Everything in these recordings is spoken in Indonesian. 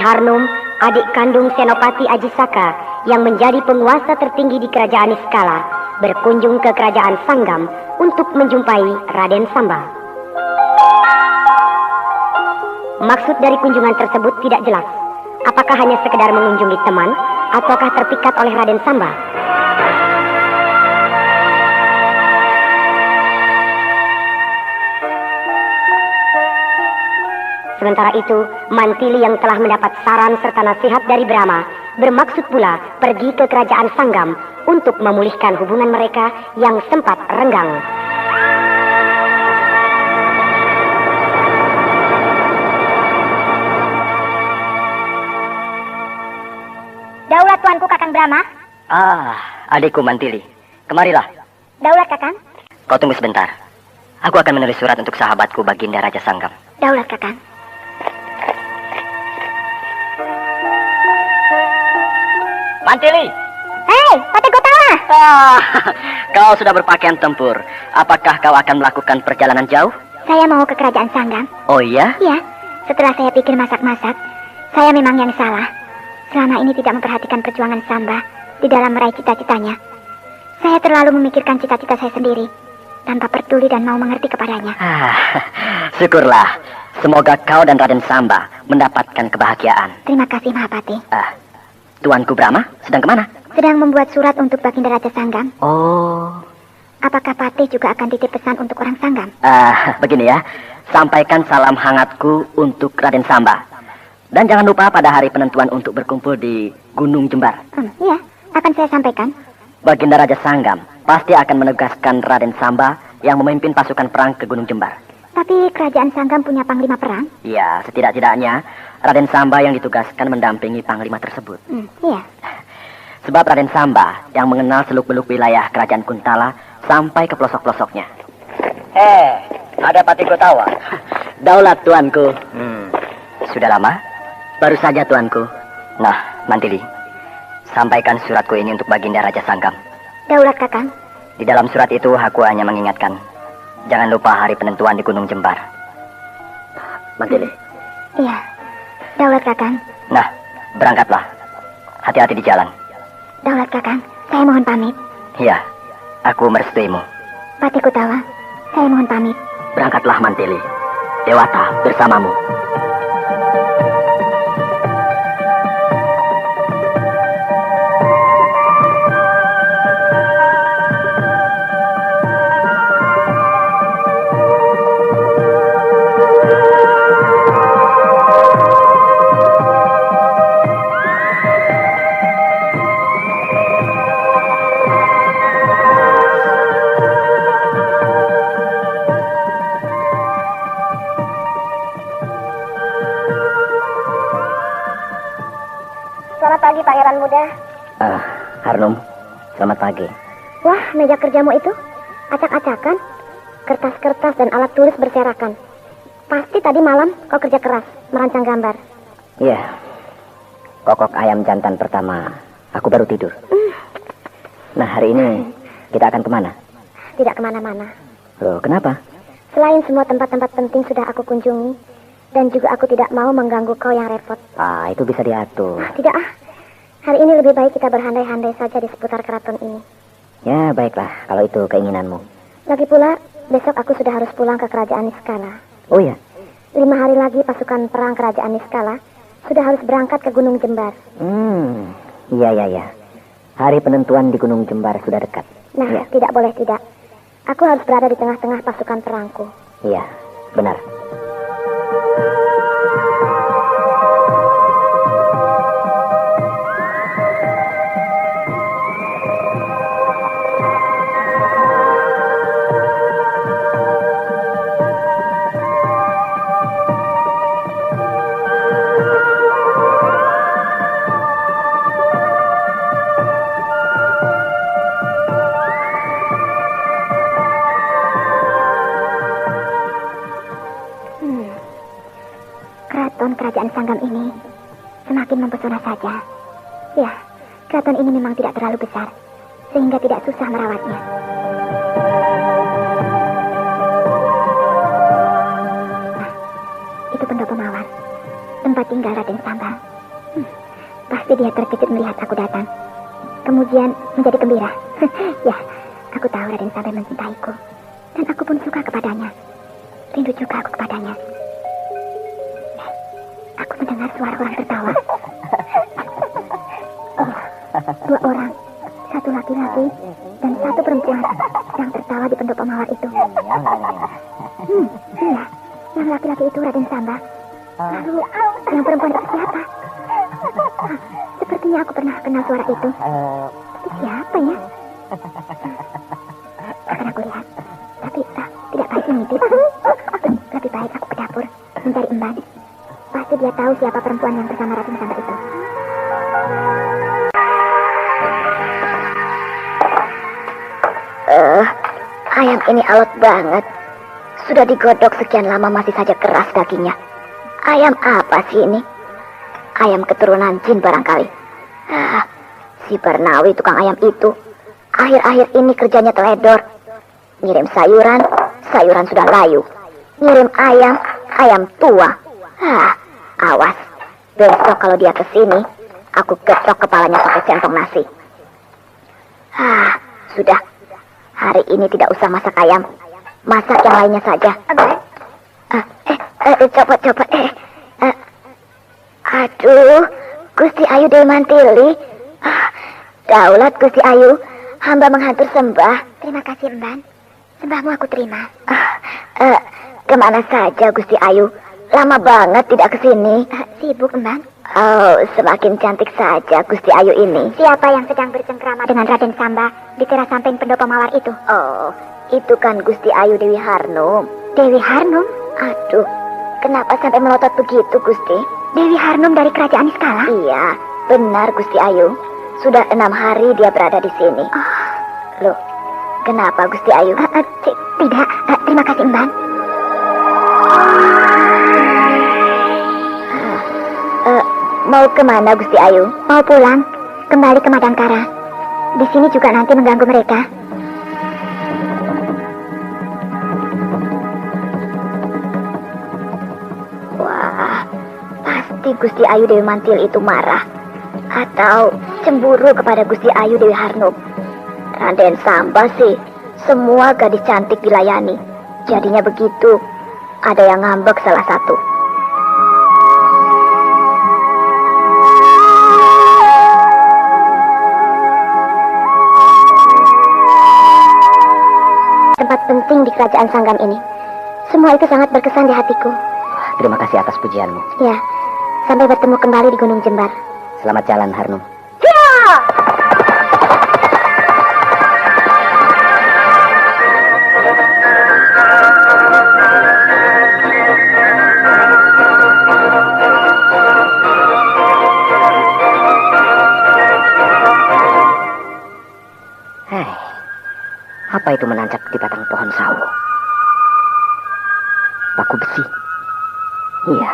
Harnum, adik kandung Senopati Ajisaka yang menjadi penguasa tertinggi di kerajaan Niskala, berkunjung ke kerajaan Sanggam untuk menjumpai Raden Samba. Maksud dari kunjungan tersebut tidak jelas. Apakah hanya sekedar mengunjungi teman, ataukah terpikat oleh Raden Samba? Sementara itu, Mantili yang telah mendapat saran serta nasihat dari Brahma bermaksud pula pergi ke kerajaan Sanggam untuk memulihkan hubungan mereka yang sempat renggang. Daulat tuanku Kakang Brahma. Adikku Mantili, kemarilah. Daulat Kakang. Kau tunggu sebentar. Aku akan menulis surat untuk sahabatku Baginda Raja Sanggam. Daulat Kakang. Mantili! Hei, Patih Gotawa! Kau sudah berpakaian tempur. Apakah kau akan melakukan perjalanan jauh? Saya mau ke kerajaan Sanggam. Oh iya? Iya, setelah saya pikir masak-masak, saya memang yang salah. Selama ini tidak memperhatikan perjuangan Samba di dalam meraih cita-citanya. Saya terlalu memikirkan cita-cita saya sendiri, tanpa peduli dan mau mengerti kepadanya. Syukurlah. Semoga kau dan Raden Samba mendapatkan kebahagiaan. Terima kasih Mahapati. Tuanku Brahma sedang kemana? Sedang membuat surat untuk Baginda Raja Sanggam. Oh. Apakah Patih juga akan titip pesan untuk orang Sanggam? Begini ya. Sampaikan salam hangatku untuk Raden Samba. Dan jangan lupa pada hari penentuan untuk berkumpul di Gunung Jembar. Iya, akan saya sampaikan. Baginda Raja Sanggam pasti akan menugaskan Raden Samba yang memimpin pasukan perang ke Gunung Jembar. Tapi kerajaan Sanggam punya panglima perang? Iya, setidak-tidaknya Raden Samba yang ditugaskan mendampingi panglima tersebut. Iya. Sebab Raden Samba yang mengenal seluk-beluk wilayah kerajaan Kuntala sampai ke pelosok-pelosoknya. Ada Patih Gotawa. Daulat tuanku. Sudah lama? Baru saja tuanku. Nah, Mantili, sampaikan suratku ini untuk Baginda Raja Sanggam. Daulat Kakang. Di dalam surat itu aku hanya mengingatkan, jangan lupa hari penentuan di Gunung Jembar. Mantili. Iya, Daulat Kakang. Nah, berangkatlah. Hati-hati di jalan. Daulat Kakang, saya mohon pamit. Iya, aku merestuimu. Patih Gotawa, saya mohon pamit. Berangkatlah Mantili. Dewata bersamamu. Selamat pagi, Pangeran Muda. Harnum, selamat pagi. Wah, meja kerjamu itu acak-acakan. Kertas-kertas dan alat tulis berserakan. Pasti tadi malam kau kerja keras merancang gambar. Iya. Kokok ayam jantan pertama, aku baru tidur. Nah, hari ini kita akan kemana? Tidak kemana-mana. Loh, kenapa? Selain semua tempat-tempat penting sudah aku kunjungi, dan juga aku tidak mau mengganggu kau yang repot. Itu bisa diatur. Tidak Hari ini lebih baik kita berhandai-handai saja di seputar keraton ini. Ya, baiklah, kalau itu keinginanmu. Lagi pula, besok aku sudah harus pulang ke kerajaan Niskala. Oh ya? 5 hari lagi pasukan perang kerajaan Niskala sudah harus berangkat ke Gunung Jembar. Iya. Hari penentuan di Gunung Jembar sudah dekat. Nah, ya. Tidak boleh tidak. Aku harus berada di tengah-tengah pasukan perangku. Iya, benar. Kerajaan Sanggam ini semakin mempesona saja. Ya, keraton ini memang tidak terlalu besar, sehingga tidak susah merawatnya. Nah, itu pendopo mawar, tempat tinggal Raden Samba. dia terkejut melihat aku datang. Kemudian menjadi gembira. Ya, aku tahu Raden Samba mencintaiku. Dan aku pun suka kepadanya. Rindu juga aku kepadanya. Aku mendengar suara orang tertawa. Oh, 2 orang. Satu laki-laki dan satu perempuan yang tertawa di pendopo mawar itu. Iya, yang laki-laki itu Raden Samba. Lalu, yang perempuan itu siapa? Sepertinya aku pernah kenal suara itu. Tapi siapa ya? Akan aku lihat. Tapi tidak baik mengintip. Lebih baik aku ke dapur mencari Emban. Pasti dia tahu siapa perempuan yang bersama Raden Samba itu. Ayam ini alot banget. Sudah digodok sekian lama masih saja keras dagingnya. Ayam apa sih ini? Ayam keturunan jin barangkali. Si Barnawi tukang ayam itu akhir-akhir ini kerjanya teledor. Ngirim sayuran, sayuran sudah layu. Ngirim ayam, ayam tua. Awas. Besok kalau dia kesini, aku getok kepalanya pakai centong nasi. Sudah. Hari ini tidak usah masak ayam. Masak yang lainnya saja. Coba. Aduh, Gusti Ayu Dewi Mantili. Daulat Gusti Ayu, hamba menghantur sembah. Terima kasih, Emban. Sembahmu aku terima. Kemana saja Gusti Ayu? Lama banget tidak kesini. Sibuk, Emban. Oh, semakin cantik saja Gusti Ayu ini. Siapa yang sedang bercengkrama dengan Raden Samba di teras samping pendopo mawar itu? Oh, itu kan Gusti Ayu Dewi Harnum. Dewi Harnum? Aduh, kenapa sampai melotot begitu, Gusti? Dewi Harnum dari kerajaan Iskala? Iya, benar Gusti Ayu. Sudah 6 hari dia berada di sini. Loh, kenapa Gusti Ayu? Tidak, terima kasih Emban. Mau kemana Gusti Ayu? Mau pulang, kembali ke Madangkara. Di sini juga nanti mengganggu mereka. Wah, pasti Gusti Ayu Dewi Mantil itu marah atau cemburu kepada Gusti Ayu Dewi Harnum. Raden Samba sih, semua gadis cantik dilayani. Jadinya begitu, ada yang ngambek salah satu. Tempat penting di kerajaan Sanggam ini. Semua itu sangat berkesan di hatiku. Terima kasih atas pujianmu. Ya, sampai bertemu kembali di Gunung Jembar. Selamat jalan, Harnum. Apa itu menancap di batang pohon sawo? Paku besi. Iya,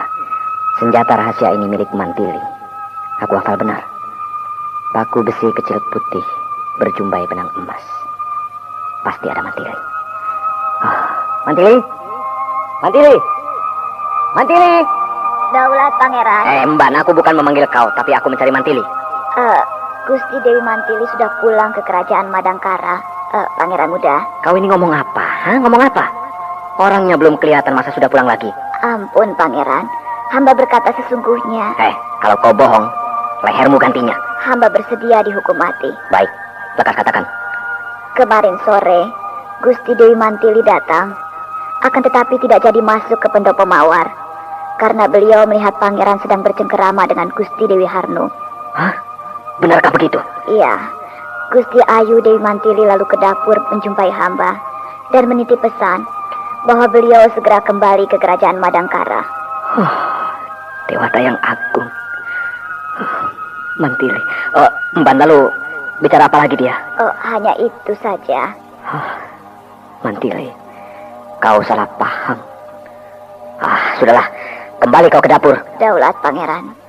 senjata rahasia ini milik Mantili. Aku hafal benar. Paku besi kecil putih berjumpai benang emas. Pasti ada Mantili. Mantili? Mantili? Mantili? Daulat Pangeran. Mban, aku bukan memanggil kau, tapi aku mencari Mantili. Gusti Dewi Mantili sudah pulang ke kerajaan Madangkara. Pangeran muda. Kau ini ngomong apa? Ngomong apa? Orangnya belum kelihatan, masa sudah pulang lagi? Ampun, Pangeran. Hamba berkata sesungguhnya. Kalau kau bohong, lehermu gantinya. Hamba bersedia dihukum mati. Baik, lekas katakan. Kemarin sore, Gusti Dewi Mantili datang. Akan tetapi tidak jadi masuk ke pendopo mawar. Karena beliau melihat pangeran sedang bercengkerama dengan Gusti Dewi Harnum. Hah? Benarkah begitu? Iya. Gusti Ayu Dewi Mantili lalu ke dapur menjumpai hamba dan menitip pesan bahwa beliau segera kembali ke kerajaan Madangkara. Dewata yang agung. Mantili. Mban, lalu bicara apa lagi dia? Hanya itu saja. Mantili, kau salah paham. Sudahlah, kembali kau ke dapur. Daulat Pangeran.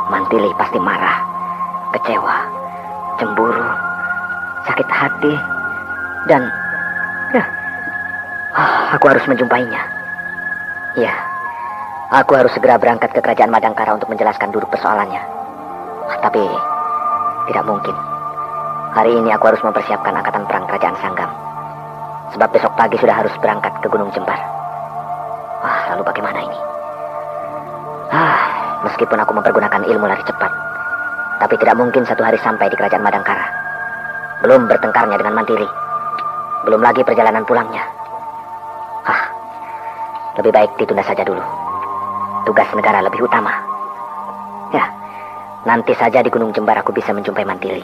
Mantili pasti marah, kecewa, cemburu, sakit hati, dan Aku harus menjumpainya. Iya, aku harus segera berangkat ke kerajaan Madangkara untuk menjelaskan duduk persoalannya. Tapi tidak mungkin. Hari ini aku harus mempersiapkan angkatan perang kerajaan Sanggam. Sebab besok pagi sudah harus berangkat ke Gunung Jembar. Lalu bagaimana ini? Meskipun aku mempergunakan ilmu lari cepat, tapi tidak mungkin satu hari sampai di kerajaan Madangkara. Belum bertengkarnya dengan Mantili. Belum lagi perjalanan pulangnya. Lebih baik ditunda saja dulu. Tugas negara lebih utama. Ya, nanti saja di Gunung Jembar aku bisa menjumpai Mantili.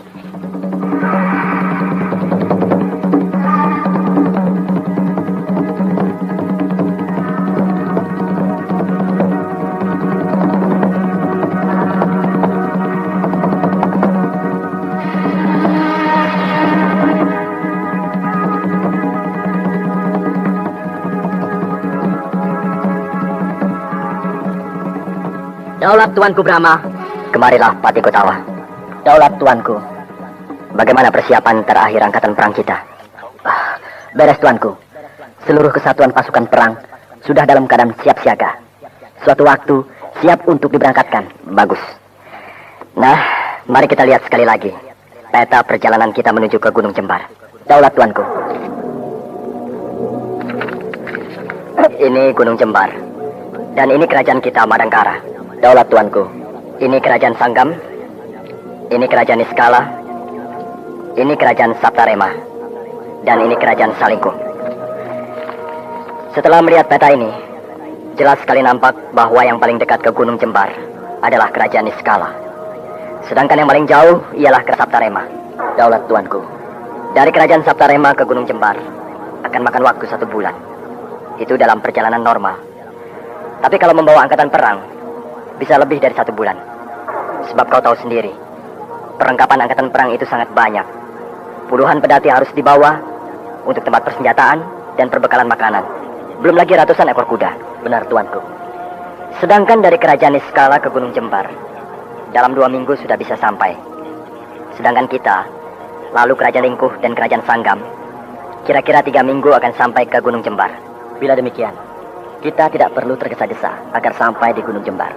Daulat Tuanku Brahma. Kemarilah Pati Kotawa. Daulat Tuanku. Bagaimana persiapan terakhir angkatan perang kita? Beres Tuanku. Seluruh kesatuan pasukan perang sudah dalam keadaan siap siaga. Suatu waktu siap untuk diberangkatkan. Bagus. Nah, mari kita lihat sekali lagi peta perjalanan kita menuju ke Gunung Jembar. Daulat Tuanku. Ini Gunung Jembar. Dan ini kerajaan kita Madangkara. Daulat Tuanku, ini kerajaan Sanggam, ini kerajaan Niskala, ini kerajaan Saptarema, dan ini kerajaan Salingkuh. Setelah melihat peta ini, jelas sekali nampak bahwa yang paling dekat ke Gunung Jembar adalah kerajaan Niskala. Sedangkan yang paling jauh ialah kerajaan Saptarema. Daulat Tuanku, dari kerajaan Saptarema ke Gunung Jembar akan makan waktu 1 bulan. Itu dalam perjalanan normal. Tapi kalau membawa angkatan perang, bisa lebih dari 1 bulan. Sebab kau tahu sendiri, perlengkapan angkatan perang itu sangat banyak. Puluhan pedati harus dibawa untuk tempat persenjataan dan perbekalan makanan. Belum lagi ratusan ekor kuda. Benar Tuanku. Sedangkan dari kerajaan Niskala ke Gunung Jembar, dalam 2 minggu sudah bisa sampai. Sedangkan kita, lalu kerajaan Lingkuh dan kerajaan Sanggam, kira-kira 3 minggu akan sampai ke Gunung Jembar. Bila demikian, kita tidak perlu tergesa-gesa agar sampai di Gunung Jembar.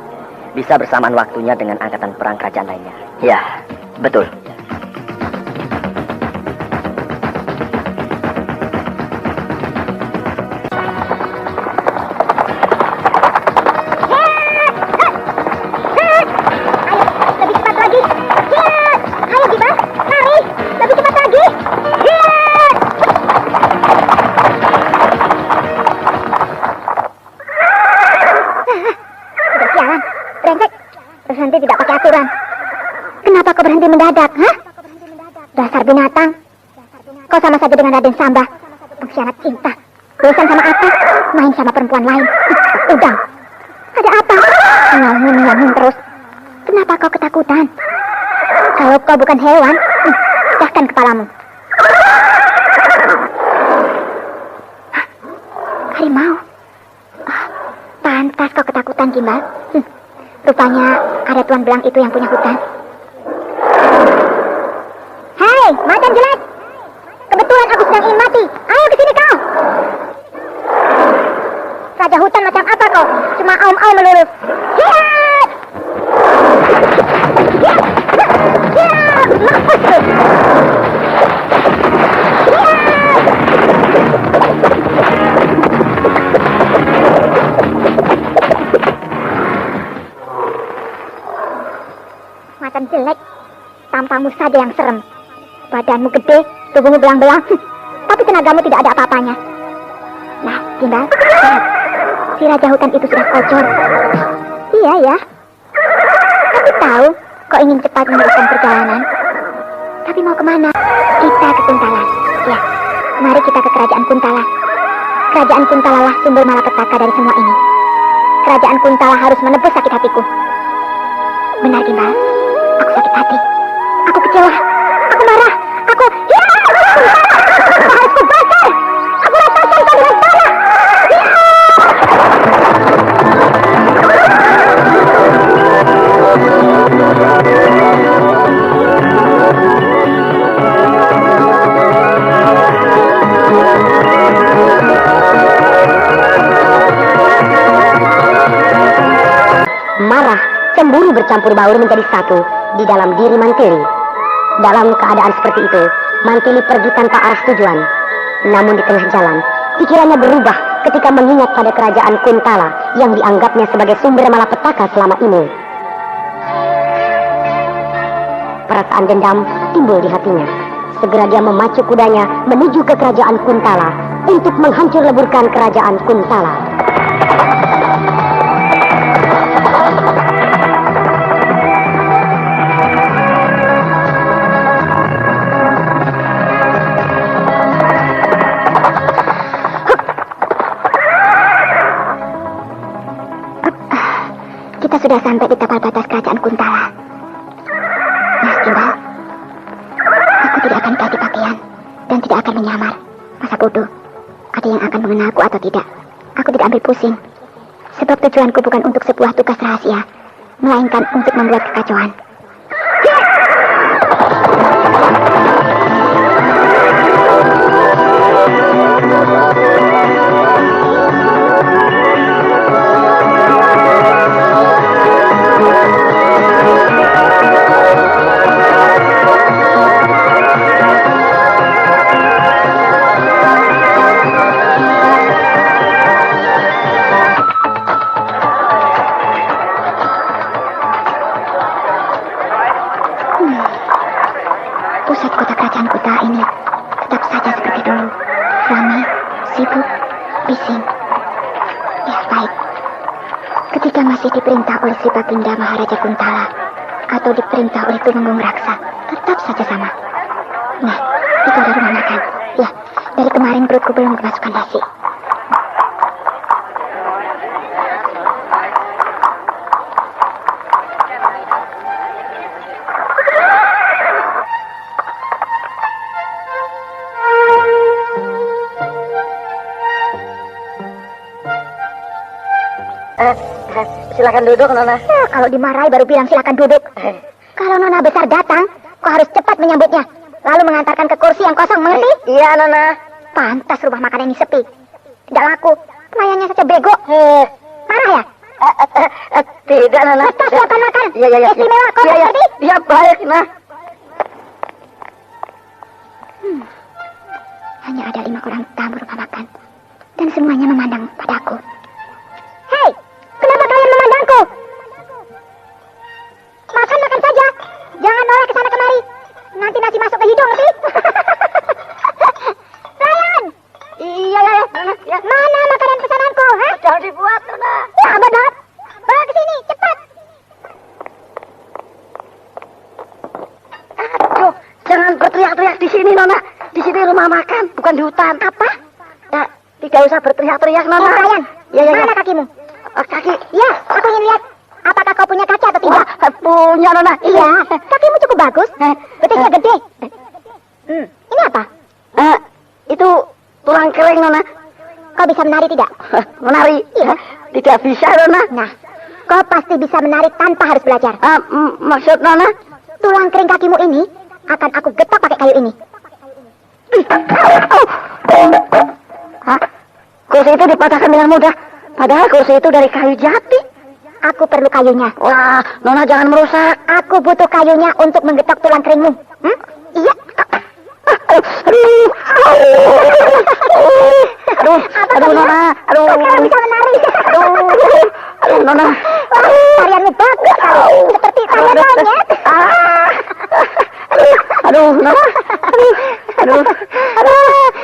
Bisa bersamaan waktunya dengan angkatan perang kerajaan lainnya. Ya, betul. Lebih cepat lagi. Ayo Giba, lari. Lebih cepat lagi. Udah sialan. Brengsek, berhenti tidak pakai aturan. Kenapa kau berhenti mendadak, hah? Dasar binatang. Kau sama saja dengan Raden Samba, pengkhianat cinta. Bosan sama apa? Main sama perempuan lain. Udang. Ada apa? Ngomong terus. Kenapa kau ketakutan? Kalau kau bukan hewan, pecahkan kepalamu. Hah? Harimau. Pantas kau ketakutan, Gimbal. Rupanya ada Tuan Belang itu yang punya hutan. Hei, macan jelek! Kebetulan aku sedang ingin mati. Ayo ke sini kau! Raja hutan macam apa kau? Cuma aum-aum melurus. Hiat! Hiat! Hiat! Mampus lu! Macan jelek, tampangmu saja yang serem. Badanmu gede, tubuhmu belang-belang, tapi tenagamu tidak ada apa-apanya. Nah, Gimbal, lihat. Si Raja Hutan itu sudah kocor. Iya ya. Aku tahu kau ingin cepat meneruskan perjalanan. Tapi mau kemana? Kita ke Kuntala. Ya, mari kita ke Kerajaan Kuntala. Kerajaan Kuntala lah sumber malapetaka dari semua ini. Kerajaan Kuntala harus menebus sakit hatiku. Benar, Gimbal. Aku sakit hati. Aku kecewa. Aku marah. Aku... Ya! Aku harus kubakar. Aku rasakan kau dengan tanah. Ya! marah, cemburu bercampur baur menjadi satu di dalam diri Mantili. Dalam keadaan seperti itu, Mantili pergi tanpa arah tujuan. Namun di tengah jalan, pikirannya berubah ketika mengingat pada kerajaan Kuntala yang dianggapnya sebagai sumber malapetaka selama ini. Perasaan dendam timbul di hatinya. Segera dia memacu kudanya menuju ke kerajaan Kuntala untuk menghancur leburkan kerajaan Kuntala. Kita sudah sampai di tapal batas kerajaan Kuntala. Mas Gimbal, aku tidak akan ganti pakaian dan tidak akan menyamar. Masa bodoh, ada yang akan mengenalku atau tidak. Aku tidak ambil pusing. Sebab tujuanku bukan untuk sebuah tugas rahasia, melainkan untuk membuat kekacauan. Pusat kota kerajaan kota ini tetap saja seperti dulu, ramai, sibuk, bising. Ya baik, ketika masih diperintah oleh Sri Baginda Maharaja Kuntala atau diperintah oleh Tumenggung Raksa, tetap saja sama. Nah, itu ada rumah makan. Ya, dari kemarin perutku belum kemasukan nasi. Silakan duduk, Nona. Ya, kalau dimarahi baru bilang silakan duduk. Kalau Nona besar datang, kau harus cepat menyambutnya. Lalu mengantarkan ke kursi yang kosong, mengerti? Iya, Nona. Pantas rumah makan ini sepi. Tidak laku. Pelayannya saja bego. Marah ya? Tidak, Nona. Cepat siapkan makan. Iya. Istimewa, kau mengerti? Iya, baik, Nah. Hanya ada 5 orang tamu rumah makan. Dan semuanya memandang padaku. Hei, kenapa kalian memandangku? Makan saja. Jangan noleh ke sana kemari. Nanti nasi masuk ke hidung, ngerti? Ryan! Iya. Mana makanan pesananku, ha? Jangan dibuat, Nona. Ya, abad banget. Bawa ke sini, cepat. Aduh, jangan berteriak-teriak di sini, Nona. Di sini rumah makan, bukan di hutan. Apa? Ya, tidak usah berteriak-teriak, Nona. Ryan, Ya. mana kakimu? Kaki. Ya, aku ingin lihat. Apakah kau punya kaki atau tidak? Wah, punya, Nona. Iya, kakimu cukup bagus. Betisnya gede. Ini apa? Itu tulang kering, Nona. Kau bisa menari tidak? Menari? Iya. Tidak bisa, Nona. Nah, kau pasti bisa menari tanpa harus belajar. Maksud Nona? Tulang kering kakimu ini akan aku getok pakai kayu ini. Hah? Kursi itu dipatahkan dengan mudah. Padahal kursi itu dari kayu jati. Aku perlu kayunya. Wah, Nona jangan merusak. Aku butuh kayunya untuk menggetok tulang keringmu. Iya. Aduh, Nona. Aduh. Kau bisa menari. Aduh, Nona. Tarianmu bagus sekali. Seperti tarian monyet. Aduh, Nona. Aduh.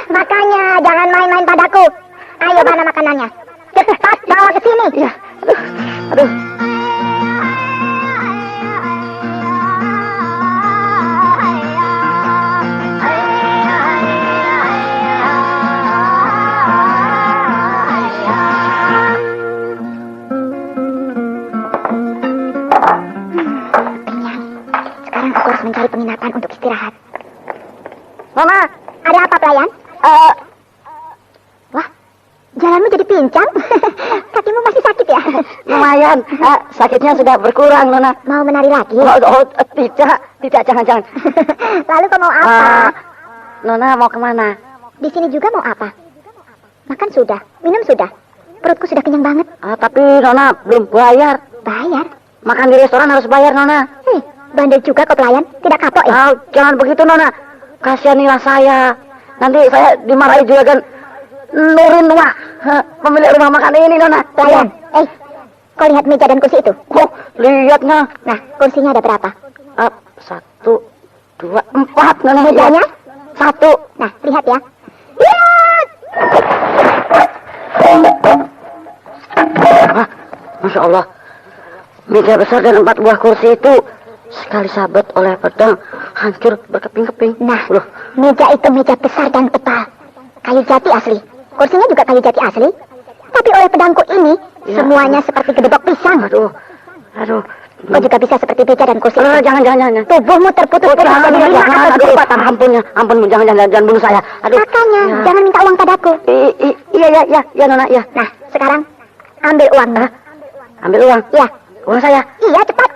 Makanya jangan main-main padaku. Ayo, mana makanannya? Cepat bawa ke sini. Ya. Aduh. Sekarang aku harus mencari penginapan untuk istirahat. Nona. Ada apa, pelayan? Wah, jalanmu jadi pincang. Kakimu masih sakit ya? Lumayan. Sakitnya sudah berkurang, Nona. Mau menari lagi? Tidak, jangan. Lalu kau mau apa? Nona mau kemana? Di sini juga mau apa? Makan sudah, minum sudah. Perutku sudah kenyang banget. Tapi Nona belum bayar. Bayar? Makan di restoran harus bayar, Nona. Bandel juga kok pelayan. Tidak kapok ya? Jangan begitu, Nona. Kasihanilah saya. Nanti saya dimarahi juga kan. Nurin Wah, pemilik rumah makan ini, Nona. Pelayan, kau lihat meja dan kursi itu? Oh, lihat, Nona. Nah, kursinya ada berapa? 1, 2, 4, Nona. Mejanya? 1. Nah, lihat ya. Lihat! Masya Allah. Meja besar dan 4 buah kursi itu sekali sabet oleh pedang hancur berkeping-keping. Nah, meja itu meja besar dan tebal. Kayu jati asli. Kursinya juga kayu jati asli. Tapi oleh pedangku ini, semuanya seperti gedebok pisang. Aduh. Kau juga bisa seperti meja dan kursi. Jangan. Tubuhmu terputus-putus menjadi 5 atau 4. Ampunmu, jangan bunuh saya. Aduh. Makanya, jangan minta uang padaku. Iya, Nona, iya. Nah, sekarang ambil uangnya. Ambil uang? Iya. Uang saya? Iya, cepat.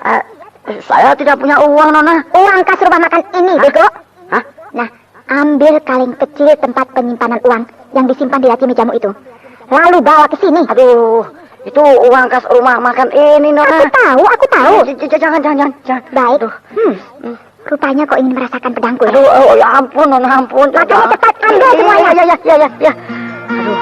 Saya tidak punya uang, Nona. Uang kas rumah makan ini, bego. Hah? Nah, ambil kaleng kecil tempat penyimpanan uang yang disimpan di laci mejamu itu. Lalu bawa ke sini. Aduh, itu uang kas rumah makan ini, Nona. Aku tahu. Jangan. Baik. Rupanya kau ingin merasakan pedangku. Aduh, ya ampun, Nona, ampun. Makanya cepat ambil semuanya. Ya. Aduh.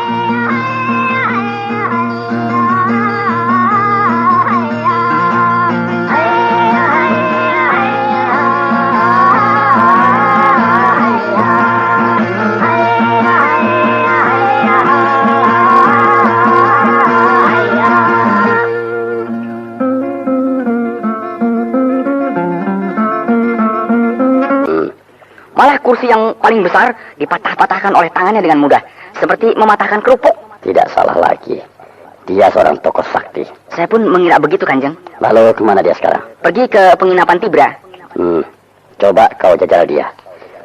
Malah kursi yang paling besar dipatah-patahkan oleh tangannya dengan mudah, seperti mematahkan kerupuk. Tidak salah lagi. Dia seorang tokoh sakti. Saya pun mengira begitu, Kanjeng. Lalu kemana dia sekarang? Pergi ke penginapan Tibra. Coba kau jajal dia.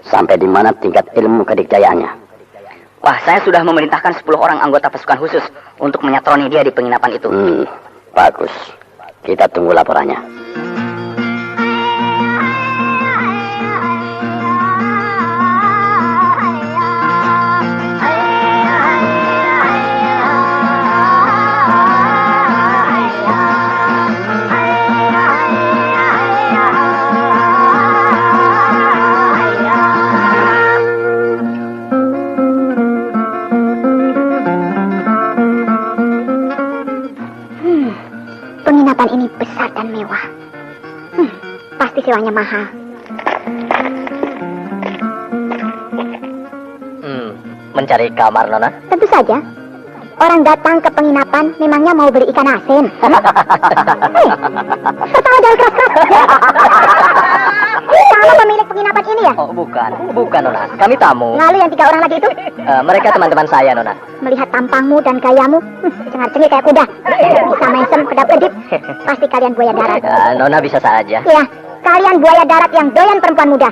Sampai di mana tingkat ilmu kedikjayaannya. Wah, saya sudah memerintahkan 10 orang anggota pasukan khusus untuk menyatroni dia di penginapan itu. Bagus. Kita tunggu laporannya. Penginapan ini besar dan mewah. Pasti sewanya mahal. Mencari kamar, Nona? Tentu saja. Orang datang ke penginapan memangnya mau beli ikan asin. Tertawa jangan keras-keras. Kamu pemilik penginapan ini ya? Oh, bukan, Nona. Kami tamu. Lalu yang 3 orang lagi itu? Mereka teman-teman saya, Nona. Melihat tampangmu dan gayamu, cengar-cengir kayak kuda. Bisa mesem, kedap-kedip. Pasti kalian buaya darat. Nona bisa saja. Iya, kalian buaya darat yang doyan perempuan muda.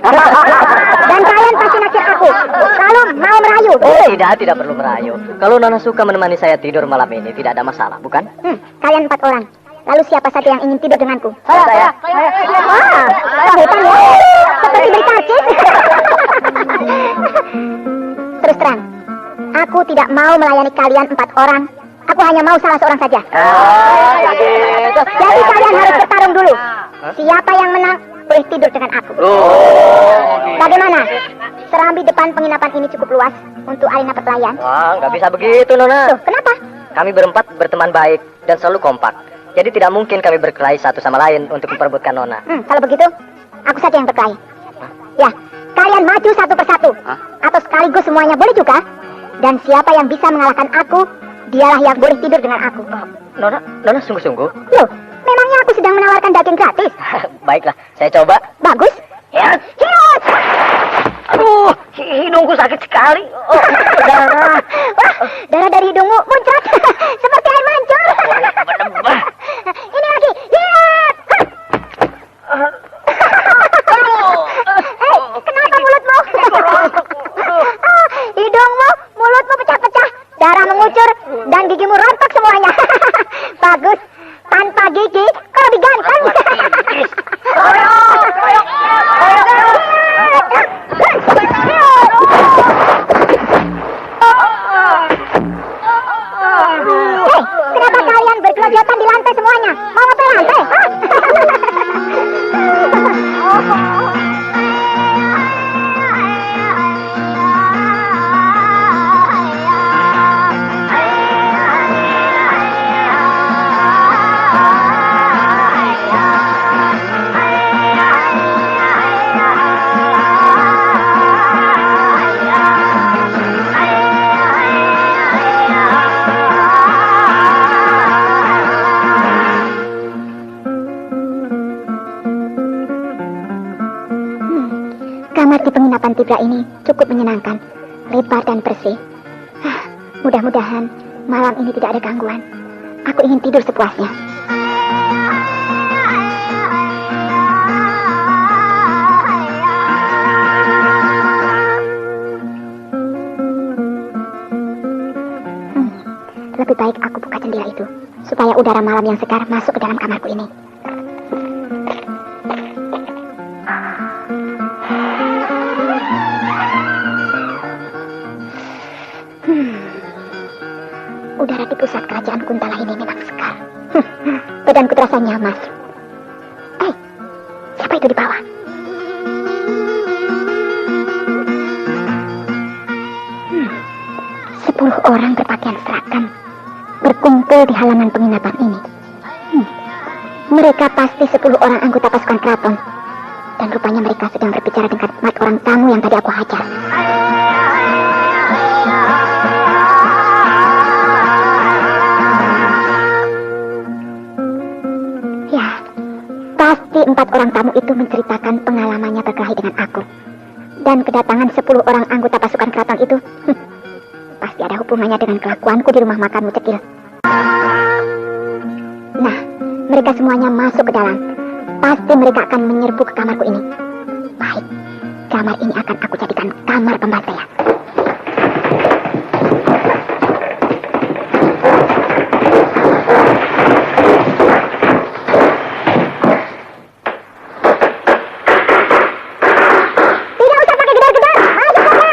Dan kalian pasti naksir aku. Lalu mau merayu. Tidak perlu merayu. Kalau Nona suka menemani saya tidur malam ini, tidak ada masalah, bukan? Kalian 4 orang. Lalu siapa saja yang ingin tidur denganku? Saya. Wah, hutan ya. Seperti beri karcis. Terus terang, aku tidak mau melayani kalian 4 orang. Aku hanya mau salah seorang saja. Jadi kalian harus bertarung dulu. Siapa yang menang boleh tidur dengan aku. Bagaimana? Serambi depan penginapan ini cukup luas untuk arena perkelahian. Wah, nggak bisa begitu, Nona. Loh, kenapa? Kami berempat berteman baik dan selalu kompak. Jadi tidak mungkin kami berkelahi satu sama lain untuk memperebutkan Nona. Kalau begitu, aku saja yang berkelahi. Ya, kalian maju satu persatu. Atau sekaligus semuanya boleh juga. Dan siapa yang bisa mengalahkan aku, dialah yang boleh tidur dengan aku. Nona sungguh-sungguh? Loh, memangnya aku sedang menawarkan daging gratis? Baiklah, saya coba. Bagus. Ya. Hiut! Aduh, hidungku sakit sekali. Darah. Wah, darah dari hidungmu muncrat. Seperti air mancur. Ini lagi. Hiut! Kenapa mulutmu? Hidungmu, mulutmu pecah-pecah. Darah mengucur dan gigimu rontok semuanya. Bagus. Tanpa gigi, kau lebih ganteng. Kamar di penginapan Tibra ini cukup menyenangkan, lebar dan bersih. Mudah-mudahan malam ini tidak ada gangguan. Aku ingin tidur sepuasnya. Lebih baik aku buka jendela itu, supaya udara malam yang segar masuk ke dalam kamarku ini. Udara di pusat kerajaan Kuntala ini memang segar. Badanku terasa nyaman. Siapa itu di bawah? Sepuluh orang berpakaian seragam berkumpul di halaman penginapan ini. Mereka pasti 10 orang anggota pasukan keraton. Dan rupanya mereka sedang berbicara dengan 4 orang tamu yang tadi aku hajar. Ya, pasti 4 orang tamu itu menceritakan pengalamannya berkelahi dengan aku. Dan kedatangan 10 orang anggota pasukan keraton itu pasti ada hubungannya dengan kelakuanku di rumah makanmu Cekil. Nah, mereka semuanya masuk ke dalam. Pasti mereka akan menyerbu ke kamarku ini. Baik, kamar ini akan aku jadikan kamar pembantaian. Tidak usah pakai gedar-gedar, masuk saja.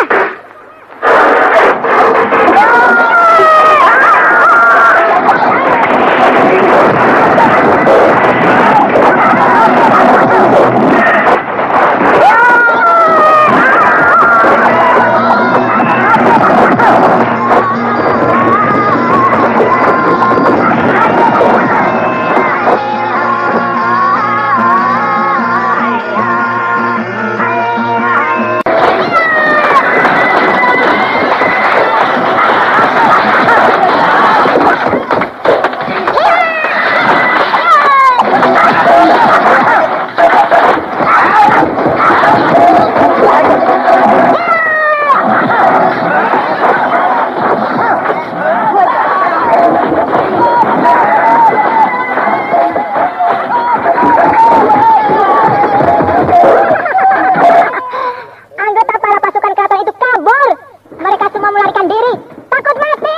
Anggota para pasukan keraton itu kabur. Mereka semua melarikan diri. Takut mati.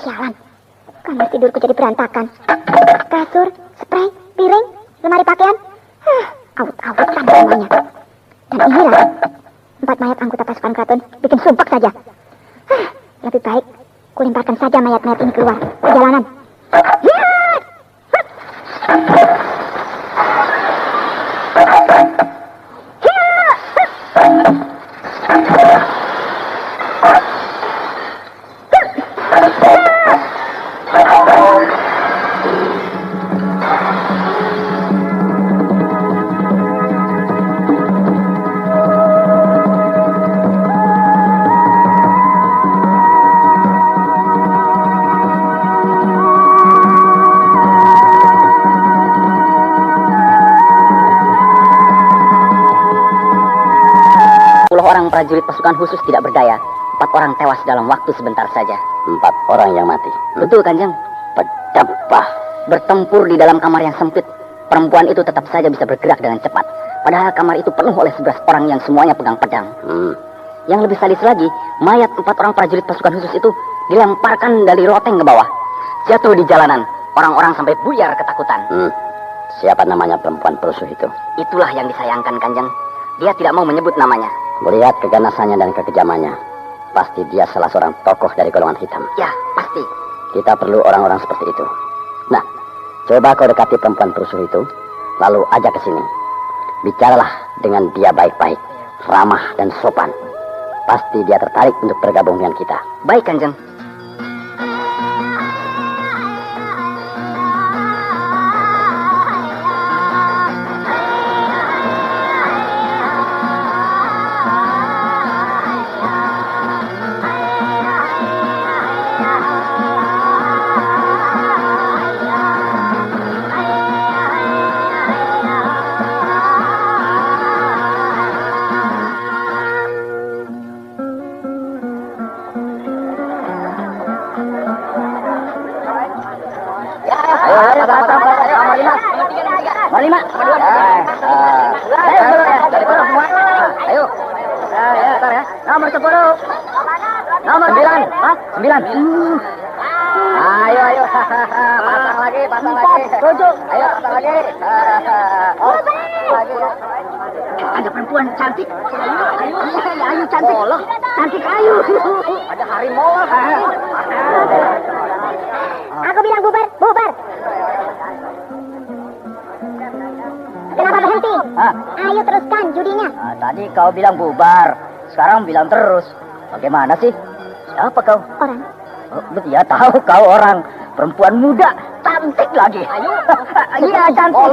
Sialan. Kamar tidurku jadi berantakan. Kasur, spray, piring, lemari pakaian. Awut-awutan semuanya. Dan inilah 4 mayat anggota pasukan keraton bikin sumpek saja. Lebih baik kulimparkan saja mayat-mayat ini keluar ke jalanan. Orang prajurit pasukan khusus tidak berdaya. 4 orang tewas dalam waktu sebentar saja. 4 orang yang mati. Betul, Kanjeng. Pedapah. Bertempur di dalam kamar yang sempit, perempuan itu tetap saja bisa bergerak dengan cepat. Padahal kamar itu penuh oleh 11 orang yang semuanya pegang pedang. Yang lebih sadis lagi, mayat 4 orang prajurit pasukan khusus itu dilemparkan dari loteng ke bawah. Jatuh di jalanan. Orang-orang sampai buyar ketakutan. Siapa namanya perempuan perusuh itu? Itulah yang disayangkan, Kanjeng. Dia tidak mau menyebut namanya. Melihat keganasannya dan kekejamannya, pasti dia salah seorang tokoh dari golongan hitam. Ya, pasti. Kita perlu orang-orang seperti itu. Nah, coba kau dekati perempuan perusuh itu, lalu ajak ke sini. Bicaralah dengan dia baik-baik, ramah dan sopan. Pasti dia tertarik untuk bergabung dengan kita. Baik, Kanjeng. Nomor 5. Ayo. Nomor 10. Nomor 9. 9. Ayo. Pasang lagi. 7. Ayo, pasang lagi. Ada perempuan cantik. Ayu cantik. Cantik Ayu. Ada harimau. Aku bilang bubar. Kenapa berhenti? Ayo teruskan judinya. Tadi kau bilang bubar. Sekarang bilang terus. Bagaimana sih? Siapa kau? Orang. Ya tahu kau orang. Perempuan muda. Cantik lagi. Iya cantik.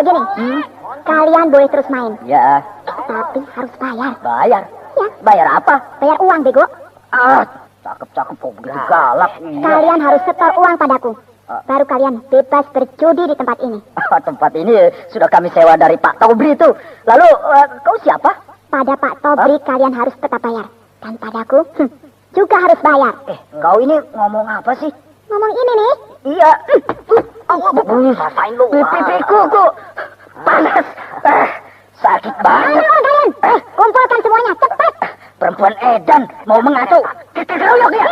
Begini. Kalian boleh terus main. Ya. Tapi harus bayar. Bayar? Ya. Bayar apa? Bayar uang, bego. Cakep kok begitu galak. Kalian harus setor uang padaku. Baru kalian bebas berjudi di tempat ini. Tempat ini sudah kami sewa dari Pak Tobri itu. Lalu kau siapa? Pada Pak Tobri kalian harus tetap bayar. Dan padaku juga harus bayar. Kau ini ngomong apa sih? Ngomong ini nih. Iya. Rasain lu. Pipiku kok panas. Sakit banget. Ayo kalian. Kumpulkan semuanya cepat. Perempuan edan mau mengatu. Kita keroyok dia.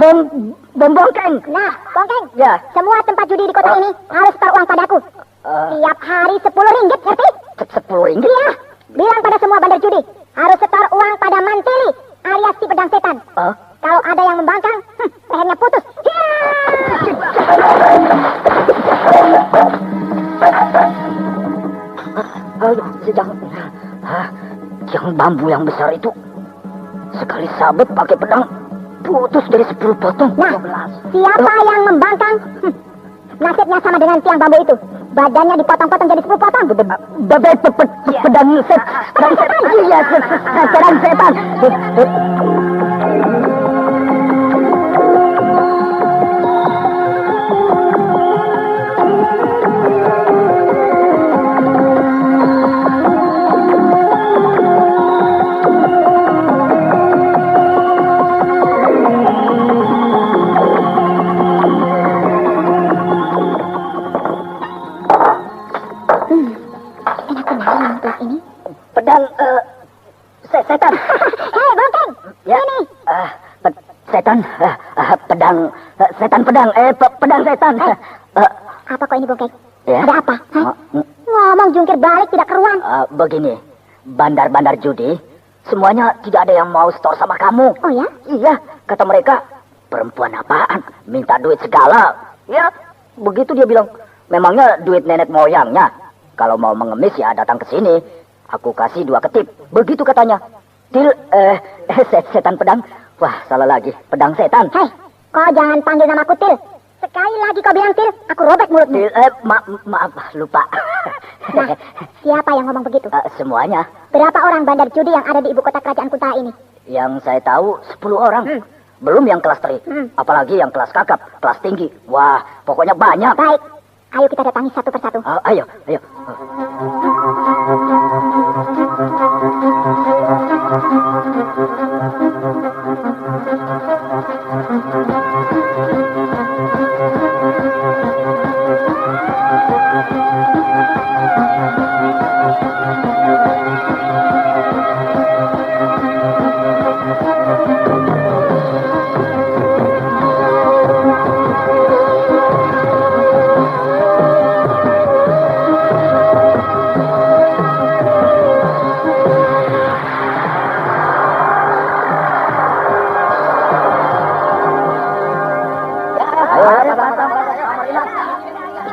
Bom bongkeng. Nah, bongkeng. Ya. Semua tempat judi di kota ini harus setor uang padaku. Tiap hari 10 ringgit, ngerti? 10 ringgit? Iya. Bilang pada semua bandar judi harus setor uang pada Mantili alias si pedang setan. Kalau ada yang membangkang, lehernya putus. Yang bambu yang besar itu sekali sabet pakai pedang putus dari 10 potong. Nah, siapa yang membangkang? Nasibnya sama dengan tiang bambu itu. Badannya dipotong-potong jadi 10 potong. Pedang setan. Iya, pedang setan. Pedang setan. Hei, bongkeng. Ya. Ini. Setan. Pedang setan pedang. Pedang setan. Apa kok ini, bongkeng? Ya. Ada apa? Ngomong jungkir balik tidak keruan. Begini, bandar-bandar judi semuanya tidak ada yang mau store sama kamu. Oh ya? Iya, kata mereka, perempuan apaan? Minta duit segala. Ya, begitu dia bilang. Memangnya duit nenek moyangnya. Kalau mau mengemis ya datang ke sini. Aku kasih 2 ketip. Begitu katanya. Til, setan pedang. Wah, salah lagi. Pedang setan. Hei, kau jangan panggil namaku Til. Sekali lagi kau bilang Til, aku robek mulutmu. Til, maaf, lupa. Nah, siapa yang ngomong begitu? Semuanya. Berapa orang bandar judi yang ada di ibu kota kerajaan Kuntala ini? Yang saya tahu 10 orang. Belum yang kelas 3. Apalagi yang kelas kakap, kelas tinggi. Wah, pokoknya banyak. Baik, ayo kita datangi satu persatu. Ayo.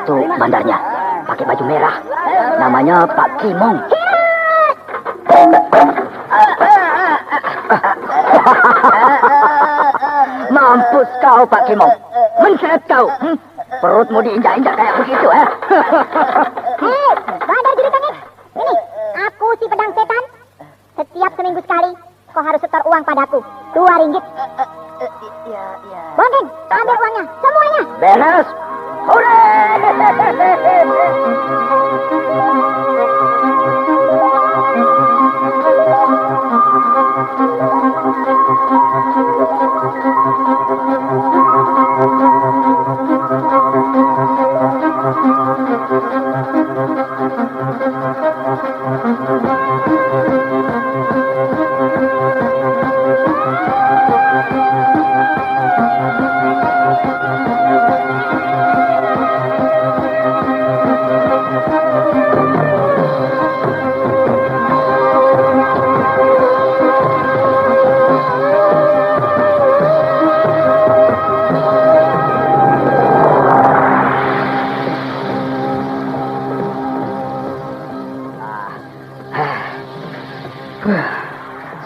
Itu bandarnya, pakai baju merah. Namanya Pak Kimong. Mampus kau, Pak Kimong. Mencet kau. Perutmu diinjak-injak kayak begitu, Hei, bandar judi tengik. Ini, aku si pedang setan. Setiap seminggu sekali, kau harus setor uang padaku. 2 ringgit. Bongkeng, ambil uangnya, semuanya. Beres. Hore!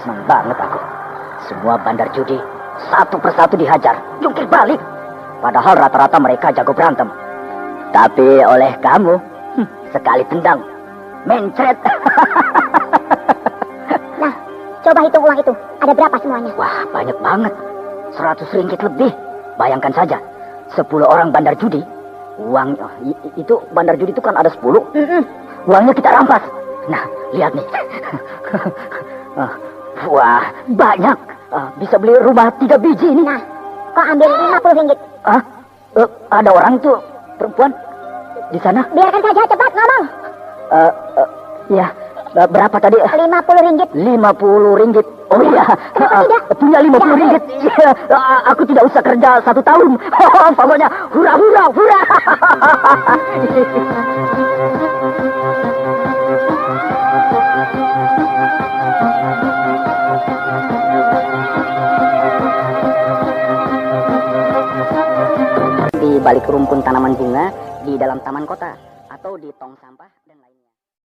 Senang banget aku. Semua bandar judi satu persatu dihajar, jungkir balik. Padahal rata-rata mereka jago berantem. Tapi oleh kamu, sekali tendang, mencret. Nah, coba hitung uang itu. Ada berapa semuanya? Wah, banyak banget. 100 ringgit lebih. Bayangkan saja, 10 orang bandar judi. Uang itu bandar judi itu kan ada 10. Uangnya kita rampas. Nah, lihat nih. Wah, banyak. Bisa beli rumah 3 biji ini. Nah, kau ambil 50 ringgit. Ada orang tuh, perempuan di sana. Biarkan saja, cepat ngomong. Ya, berapa tadi? 50 ringgit. 50 ringgit. Oh iya, punya 50 ringgit. Iya, aku tidak usah kerja 1 tahun. Pokoknya hura hura hura. Di balik rumpun tanaman bunga di dalam taman kota atau di tong sampah.